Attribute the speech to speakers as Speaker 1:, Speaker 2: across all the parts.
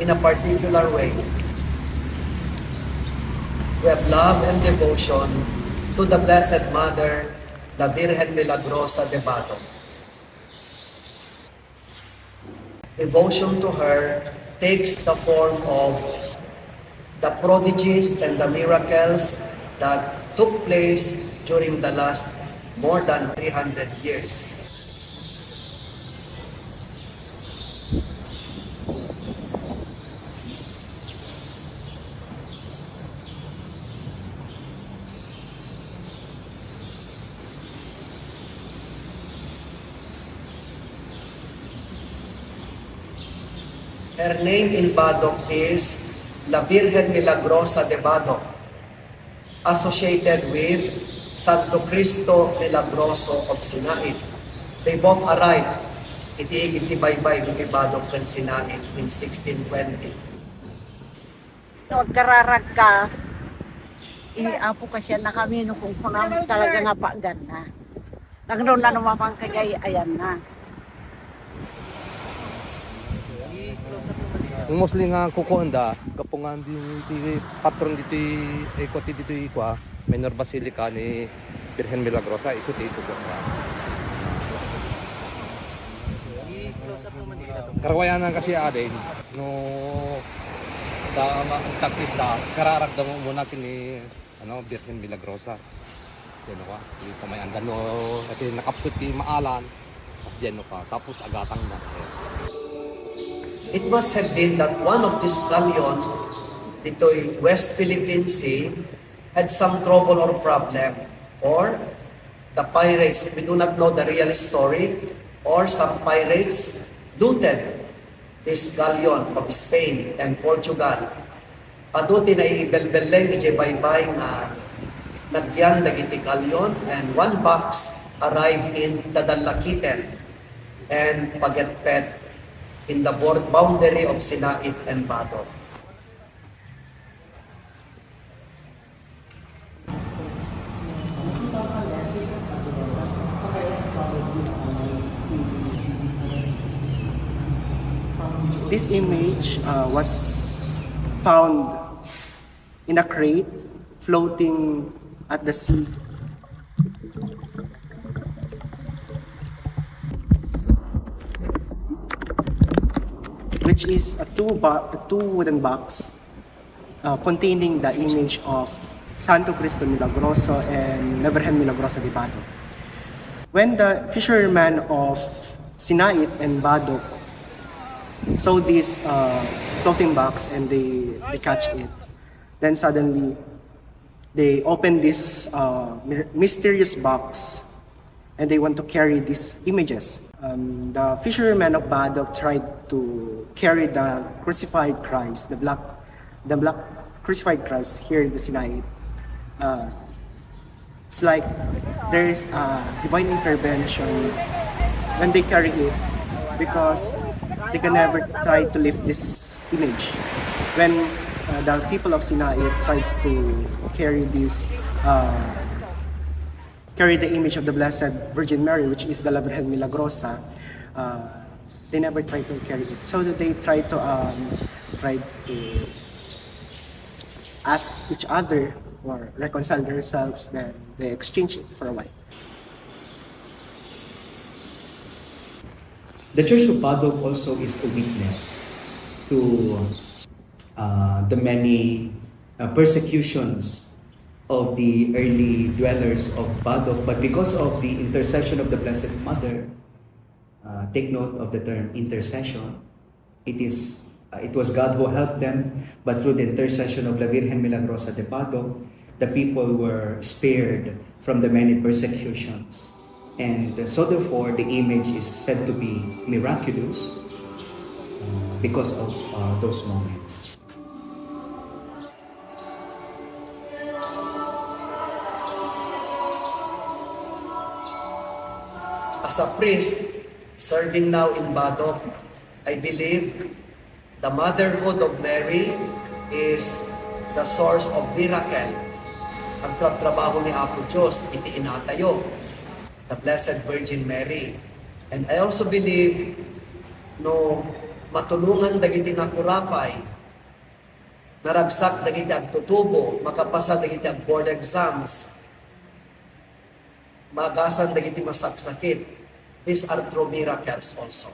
Speaker 1: in a particular way. We have love and devotion to the Blessed Mother, La Virgen Milagrosa de Bato. Devotion to her takes the form of the prodigies and the miracles that took place during the last more than 300 years. Her name in Badoc is La Virgen Milagrosa de Badoc, associated with Santo Cristo Milagroso of Sinait. They both arrived iti baybay ng Badoc ng Sinait in 1620.
Speaker 2: Kararag ka, iniapo ka siya na kami no kung namin talaga nga paagan na. Nagnoon na naman kagay, ayan na.
Speaker 3: Yung mostly nga kukuanda, kapungan di patron dito equity dito ikwa, Minor Basilica ni Virgen Milagrosa, iso dito ko. Karawayanan kasi adin, no taktis da, kararagda mo muna kini Virgen Milagrosa. Sino ka? Yung pamayandan no, at nakapsut ti maalan, tas dyan pa, tapos agatang na.
Speaker 1: It must have been that one of this galleon, dito'y West Philippine Sea, had some trouble or problem, or the pirates, we do not know the real story, or some pirates looted this galleon of Spain and Portugal. Aduti na ibelbeleng ijebaybay nga nagyan dagiti galleon, and one box arrived in Dadalakiten and Pagetpet in the boundary of Sinait and Badoc.
Speaker 4: This image was found in a crate floating at the sea. Which is a two wooden box containing the image of Santo Cristo Milagroso and La Virgen Milagrosa de Badoc. When the fishermen of Sinait and Badoc saw this floating box and they catch it, then suddenly they open this mysterious box and they want to carry these images. The fishermen of Badoc tried to carry the crucified Christ, the black crucified Christ here in the Sinai. It's like there is a divine intervention when they carry it, because they can never try to lift this image. When the people of Sinai tried to carry this carry the image of the Blessed Virgin Mary, which is the La Virgen Milagrosa, they never tried to carry it. So that they tried to ask each other or reconcile themselves, then they exchange it for a while.
Speaker 5: The Church of Badoc also is a witness to the many persecutions of the early dwellers of Badoc, but because of the intercession of the Blessed Mother, take note of the term intercession, it was God who helped them, but through the intercession of La Virgen Milagrosa de Badoc, the people were spared from the many persecutions. And so therefore, the image is said to be miraculous because of those moments.
Speaker 1: As a priest serving now in Badoc, I believe the motherhood of Mary is the source of miracle. Ang trabaho ni Apo Diyos, itiinatayo, the Blessed Virgin Mary. And I also believe, no, matulungan dagiti nakurapay, naragsak dagiti agtutubo, makapasa dagiti ag board exams, magasan dagiti masaksakit. These are true miracles also.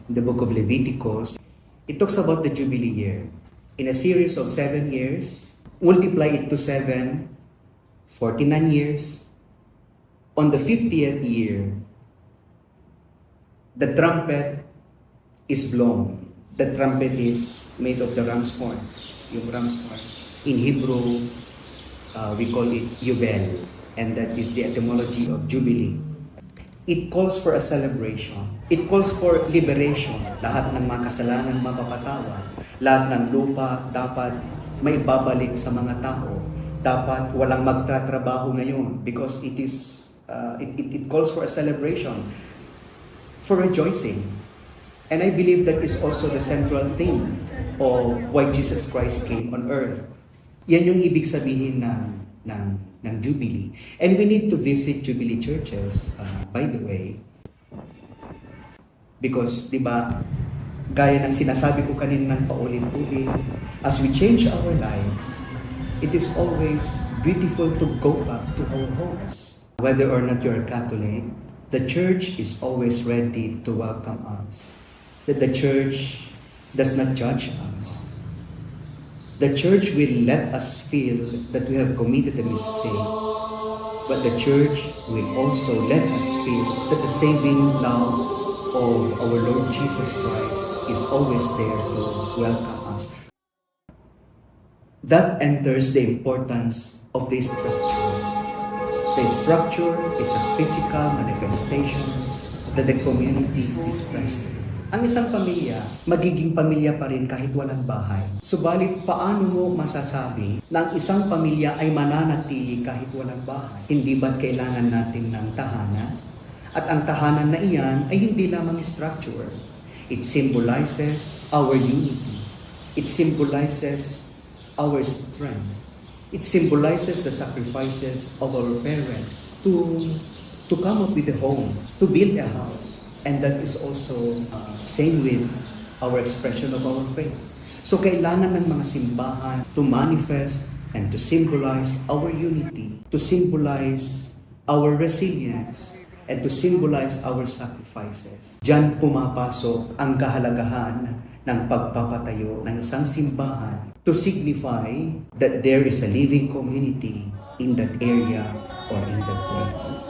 Speaker 5: The book of Leviticus, it talks about the Jubilee year. In a series of 7 years, multiply it to 7, 49 years. On the 50th year, the trumpet is blown. The trumpet is made of the ram's horn. Yung ram's horn. In Hebrew, we call it Yubel, and that is the etymology of Jubilee. It calls for a celebration. It calls for liberation. Lahat ng mga kasalanan mapapatawad. Lahat ng lupa dapat may babalik sa mga tao. Dapat walang magtatrabaho ngayon because it calls for a celebration, for rejoicing. And I believe that is also the central theme of why Jesus Christ came on earth. Yan yung ibig sabihin ng Jubilee. And we need to visit Jubilee churches, by the way. Because, di ba, gaya ng sinasabi ko kanina ng paulit-ulit, as we change our lives, it is always beautiful to go back to our homes. Whether or not you're a Catholic, the church is always ready to welcome us. That the church does not judge us. The church will let us feel that we have committed a mistake, but the church will also let us feel that the saving love of our Lord Jesus Christ is always there to welcome us. That enters the importance of this structure. The structure is a physical manifestation that the community is present. Ang isang pamilya, magiging pamilya pa rin kahit walang bahay. Subalit, paano mo masasabi na ang isang pamilya ay mananatili kahit walang bahay? Hindi ba't kailangan natin ng tahanan? At ang tahanan na iyan ay hindi lamang structure. It symbolizes our unity. It symbolizes our strength. It symbolizes the sacrifices of our parents to come up with a home, to build a house. And that is also same with our expression of our faith. So kailangan ng mga simbahan to manifest and to symbolize our unity, to symbolize our resilience, and to symbolize our sacrifices. Diyan pumapasok ang kahalagahan ng pagpapatayo ng isang simbahan to signify that there is a living community in that area or in that place.